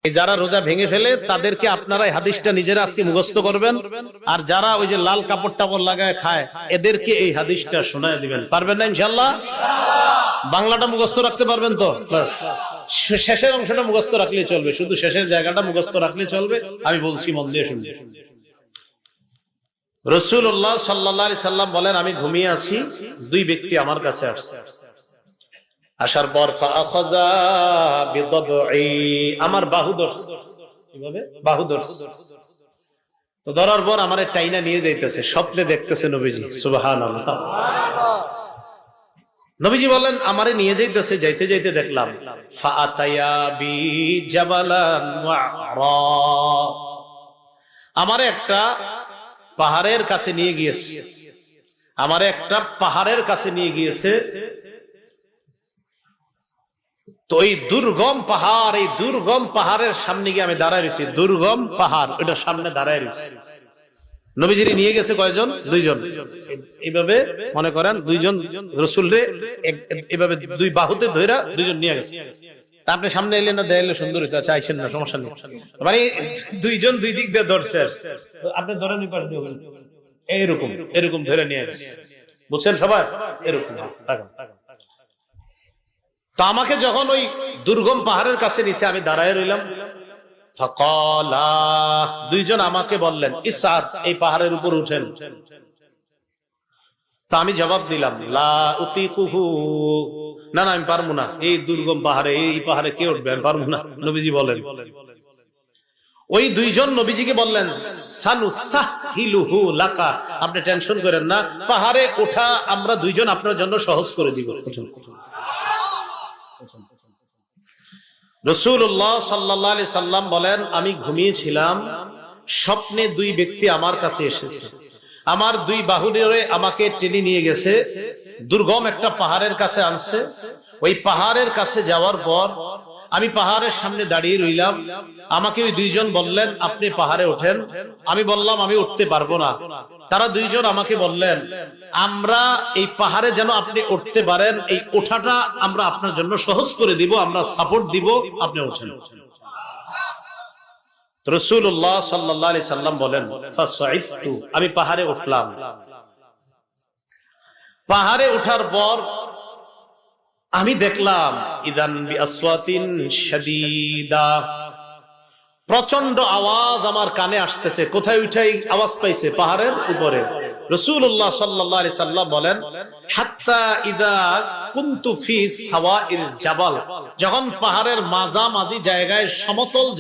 যারা রোজা ভেঙে ফেলে তাদেরকে আপনারা এই হাদিসটা নিজেরা আজকে মুখস্থ করবেন, আর যারা ওই যে লাল কাপড় টাপড় লাগায় খায় এদেরকে এই হাদিসটা শোনায় দিবেন। পারবেন না ইনশাআল্লাহ? বাংলাটা মুখস্থ রাখতে পারবেন তো? বাস, শেষের অংশটা মুখস্থ রাখলে চলবে, শুধু শেষের জায়গাটা মুখস্থ রাখলে চলবে। আমি বলছি, মন দিয়ে শুনবেন। রাসূলুল্লাহ সাল্লাল্লাহু আলাইহি সাল্লাম বলেন, আমি ঘুমিয়ে আছি, দুই ব্যক্তি আমার কাছে আসছে। আসার পর ফাআখাযা বিদবঈ, আমার বাহু ধরছে। কিভাবে? বাহু ধরছে। তো ধরার পর আমারে টাইনা নিয়ে যাইতেছে, স্বপ্নে দেখতেছে নবীজি। সুবহানাল্লাহ। নবীজি বলেন, আমারে নিয়ে যাইতেছে, যাইতে যাইতে দেখলাম ফাআতায়া বি জাবালান ওয়া'রা, আমারে একটা পাহাড়ের কাছে নিয়ে গিয়েছে, আমারে একটা পাহাড়ের কাছে নিয়ে গিয়েছে। তো এই দুর্গম পাহাড়, এই দুর্গম পাহাড়ের সামনে গিয়ে আমি দাঁড়ায় রয়েছি। দুর্গম পাহাড়, ওটার সামনে দাঁড়ায় রয়েছি। নবীজিরে নিয়ে গেছে কয়জন? দুইজন। এইভাবে মনে করেন দুইজন রাসূলরে এইভাবে দুই বাহুতে ধইরা দুইজন নিয়ে গেছে। আপনি সামনে এলেন না, দেখলে সুন্দর হইতো, আচ্ছা আইছেন না, সমস্যা নেই। মানে দুইজন দুই দিক দিয়ে ধরছে, আপনি ধরে নিতে পারেন এইরকম, এরকম ধরে নিয়ে গেছে। বুঝছেন সবাই? এরকম। তো আমাকে যখন ওই দুর্গম পাহাড়ের কাছে নিচে আমি দাঁড়ায় রইলাম, ফাকালা, দুইজন আমাকে বললেন, ইসআদ, এই পাহাড়ের উপর উঠেন। তা আমি জবাব দিলাম, লা উতিকুহু, না না আমি পারবো না, এই দুর্গম পাহাড়ে, এই পাহাড়ে কে উঠবে, আমি পারবো না। নবীজি বলেন, ওই দুইজন নবীজিকে বললেন, সানুসাহিলুহু লাকা, আপনি টেনশন করেন না, পাহাড়ে ওঠা আমরা দুইজন আপনার জন্য সহজ করে দিব। রাসূলুল্লাহ সাল্লাল্লাহু আলাইহি সাল্লাম বলেন, আমি ঘুমিয়েছিলাম, স্বপ্নে দুই ব্যক্তি আমার কাছে এসেছে, আমার দুই বাহু ধরে আমাকে টেনে নিয়ে গেছে, দুর্গম একটা পাহাড়ের কাছে আনছে। ওই পাহাড়ের কাছে যাওয়ার পর আমি পাহাড়ের সামনে দাঁড়িয়ে রইলাম। আমাকে ওই দুইজন বললেন, আপনি পাহাড়ে ওঠেন। আমি বললাম, আমি উঠতে পারবো না। তারা দুইজন আমাকে বললেন, আমরা এই পাহাড়ে যেন আপনি উঠতে পারেন, এই ওঠাটা আমরা আপনার জন্য সহজ করে দিব, আমরা সাপোর্ট দিব, আপনি ওঠেন। রাসূলুল্লাহ সাল্লাল্লাহু আলাইহি সাল্লাম বলেন, ফাসাইতু, আমি পাহাড়ে উঠলাম। পাহাড়ে ওঠার পর আমি দেখলাম, ইদান বিআসওয়াতিন শাদীদা, প্রচন্ড আওয়াজ আমার কানে আসতেছে। কোথায় উঠাই আওয়াজ পাইছে? পাহাড়ের উপরে। রাসূলুল্লাহ সাল্লাল্লাহু আলাইহি সাল্লাম বলেন, হাত্তা ইদা কুনতু ফি সাওয়াইল জাবাল, যখন পাহাড়ের মাঝামাঝি জায়গায় সমতল